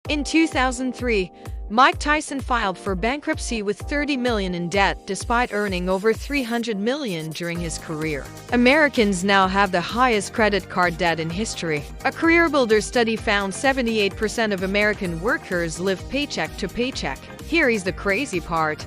In 2003, Mike Tyson filed for bankruptcy with $30 million in debt despite earning over $300 million during his career. Americans now have the highest credit card debt in history. A career builder study found 78% of American workers live paycheck to paycheck. Here is the crazy part.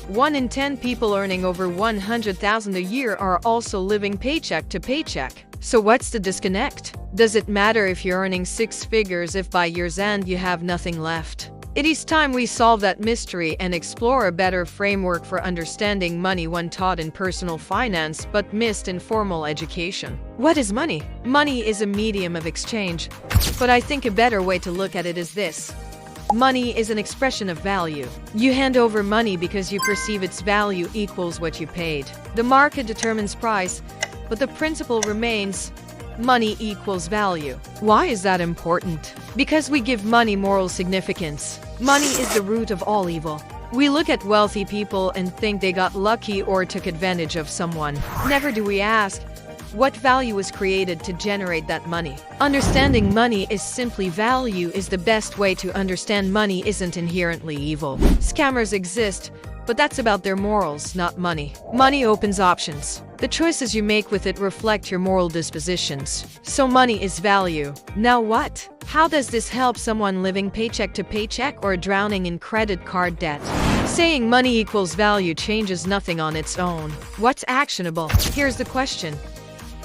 1 in 10 people earning over $100,000 a year are also living paycheck to paycheck. So what's the disconnect? Does it matter if you're earning six figures if by year's end you have nothing left? It is time we solve that mystery and explore a better framework for understanding money, one taught in personal finance but missed in formal education. What is money? Money is a medium of exchange, but I think a better way to look at it is this. Money is an expression of value. You hand over money because you perceive its value equals what you paid. The market determines price, but the principle remains: money equals value. Why is that important? Because we give money moral significance. Money is the root of all evil. We look at wealthy people and think they got lucky or took advantage of someone. Never do we ask, what value was created to generate that money? Understanding money is simply value is the best way to understand money isn't inherently evil. Scammers exist, but that's about their morals, not money. Money opens options. The choices you make with it reflect your moral dispositions. So money is value. Now what? How does this help someone living paycheck to paycheck or drowning in credit card debt? Saying money equals value changes nothing on its own. What's actionable? Here's the question.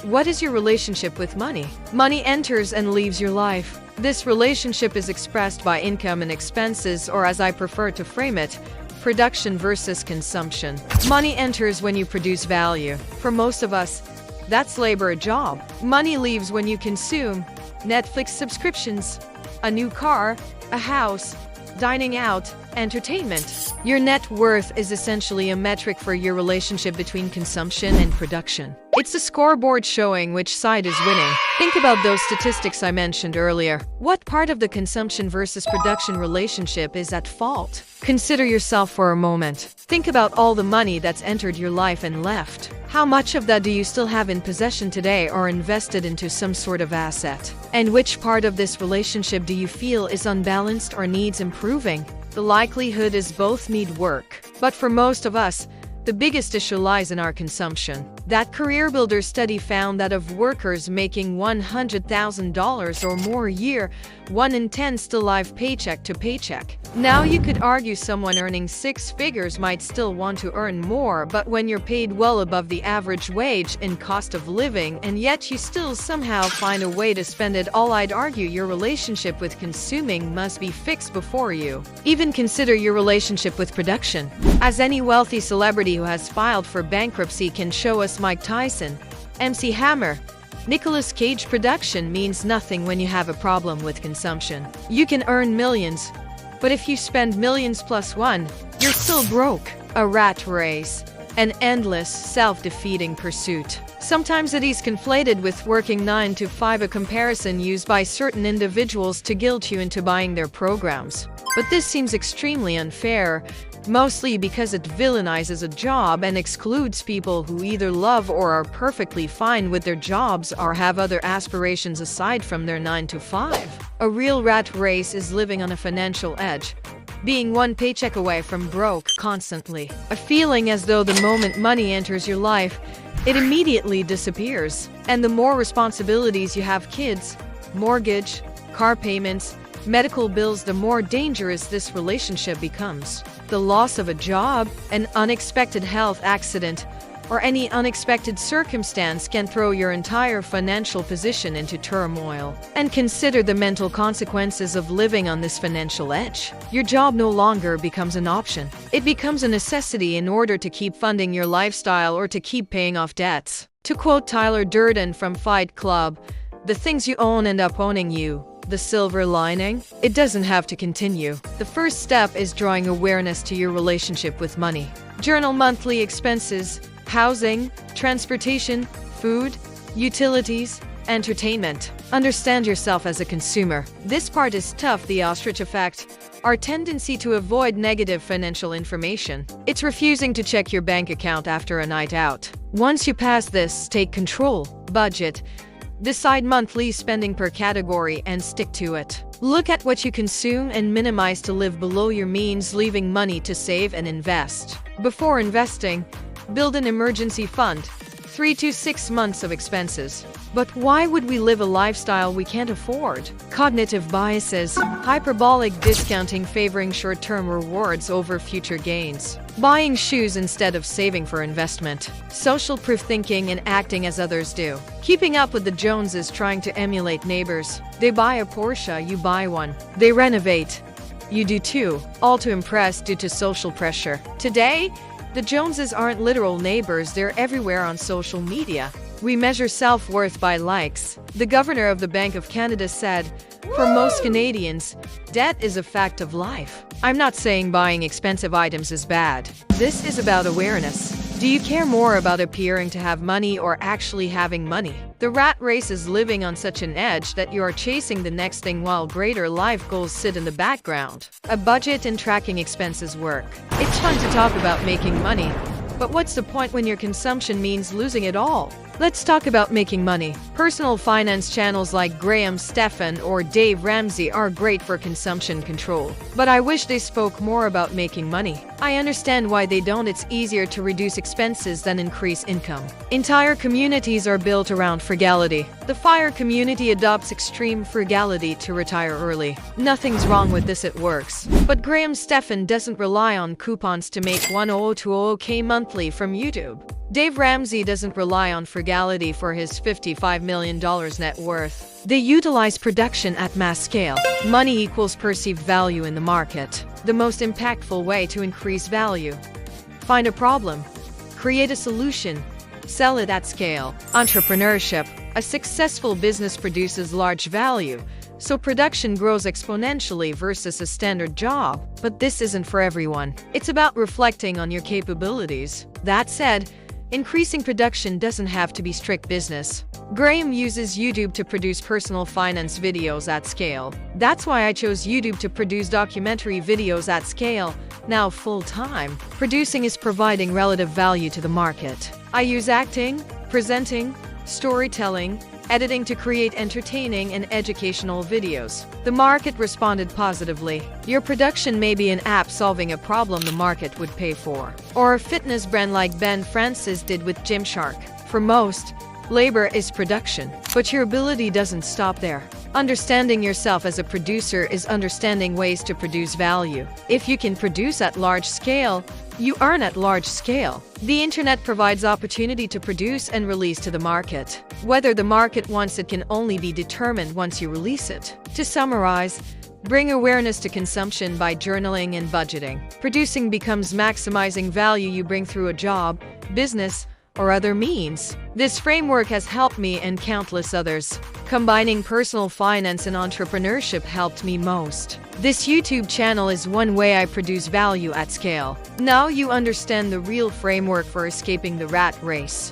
What is your relationship with money? Money enters and leaves your life. This relationship is expressed by income and expenses, or as I prefer to frame it, production versus consumption. Money enters when you produce value. For most of us, that's labor, a job. Money leaves when you consume Netflix subscriptions, a new car, a house, dining out, entertainment. Your net worth is essentially a metric for your relationship between consumption and production. It's a scoreboard showing which side is winning. Think about those statistics I mentioned earlier. What part of the consumption versus production relationship is at fault? Consider yourself for a moment. Think about all the money that's entered your life and left. How much of that do you still have in possession today or invested into some sort of asset? And which part of this relationship do you feel is unbalanced or needs improving? The likelihood is both need work. But for most of us, the biggest issue lies in our consumption. That career builder study found that of workers making $100,000 or more a year, 1 in 10 still live paycheck to paycheck. Now you could argue someone earning six figures might still want to earn more, but when you're paid well above the average wage and cost of living and yet you still somehow find a way to spend it all, I'd argue your relationship with consuming must be fixed before you even consider your relationship with production. As any wealthy celebrity who has filed for bankruptcy can show us, Mike Tyson, MC Hammer, Nicolas Cage, production means nothing when you have a problem with consumption. You can earn millions, but if you spend millions plus one, you're still broke. A rat race, an endless, self-defeating pursuit. Sometimes it is conflated with working 9 to 5, a comparison used by certain individuals to guilt you into buying their programs. But this seems extremely unfair, mostly because it villainizes a job and excludes people who either love or are perfectly fine with their jobs or have other aspirations aside from their 9 to 5. A real rat race is living on a financial edge, being one paycheck away from broke constantly. A feeling as though the moment money enters your life, it immediately disappears. And the more responsibilities you have, kids, mortgage, car payments, medical bills, the more dangerous this relationship becomes. The loss of a job, an unexpected health accident, or any unexpected circumstance can throw your entire financial position into turmoil. And consider the mental consequences of living on this financial edge. Your job no longer becomes an option. It becomes a necessity in order to keep funding your lifestyle or to keep paying off debts. To quote Tyler Durden from Fight Club, "The things you own end up owning you." The silver lining? It doesn't have to continue. The first step is drawing awareness to your relationship with money. Journal monthly expenses, housing, transportation, food, utilities, entertainment. Understand yourself as a consumer. This part is tough. The ostrich effect, our tendency to avoid negative financial information. It's refusing to check your bank account after a night out. Once you pass this, take control, budget, Decide monthly spending per category and stick to it. Look at what you consume and minimize to live below your means, leaving money to save and invest. Before investing, build an emergency fund, 3 to 6 months of expenses. But why would we live a lifestyle we can't afford? Cognitive biases, hyperbolic discounting favoring short-term rewards over future gains, buying shoes instead of saving for investment, social proof thinking and acting as others do, keeping up with the Joneses, trying to emulate neighbors. They buy a Porsche, you buy one. They renovate, you do too, all to impress due to social pressure. Today, the Joneses aren't literal neighbors, they're everywhere on social media. We measure self-worth by likes. The governor of the Bank of Canada said, "For most Canadians, debt is a fact of life." I'm not saying buying expensive items is bad. This is about awareness. Do you care more about appearing to have money or actually having money? The rat race is living on such an edge that you are chasing the next thing while greater life goals sit in the background. A budget and tracking expenses work. It's fun to talk about making money, but what's the point when your consumption means losing it all? Let's talk about making money. Personal finance channels like Graham Stephan or Dave Ramsey are great for consumption control, but I wish they spoke more about making money. I understand why they don't. It's easier to reduce expenses than increase income. Entire communities are built around frugality. The FIRE community adopts extreme frugality to retire early. Nothing's wrong with this, it works. But Graham Stephan doesn't rely on coupons to make 100K monthly from YouTube. Dave Ramsey doesn't rely on frugality for his $55 million net worth. They utilize production at mass scale. Money equals perceived value in the market. The most impactful way to increase value. Find a problem. Create a solution. Sell it at scale. Entrepreneurship. A successful business produces large value, so production grows exponentially versus a standard job. But this isn't for everyone. It's about reflecting on your capabilities. That said, increasing production doesn't have to be strict business. Graham uses YouTube to produce personal finance videos at scale. That's why I chose YouTube to produce documentary videos at scale, now full-time. Producing is providing relative value to the market. I use acting, presenting, storytelling, editing to create entertaining and educational videos. The market responded positively. Your production may be an app solving a problem the market would pay for, or a fitness brand like Ben Francis did with Gymshark. For most, labor is production, but your ability doesn't stop there. Understanding yourself as a producer is understanding ways to produce value. If you can produce at large scale, you earn at large scale. The internet provides opportunity to produce and release to the market. Whether the market wants it can only be determined once you release it. To summarize, bring awareness to consumption by journaling and budgeting. Producing becomes maximizing value you bring through a job, business, or other means. This framework has helped me and countless others. Combining personal finance and entrepreneurship helped me most. This YouTube channel is one way I produce value at scale. Now you understand the real framework for escaping the rat race.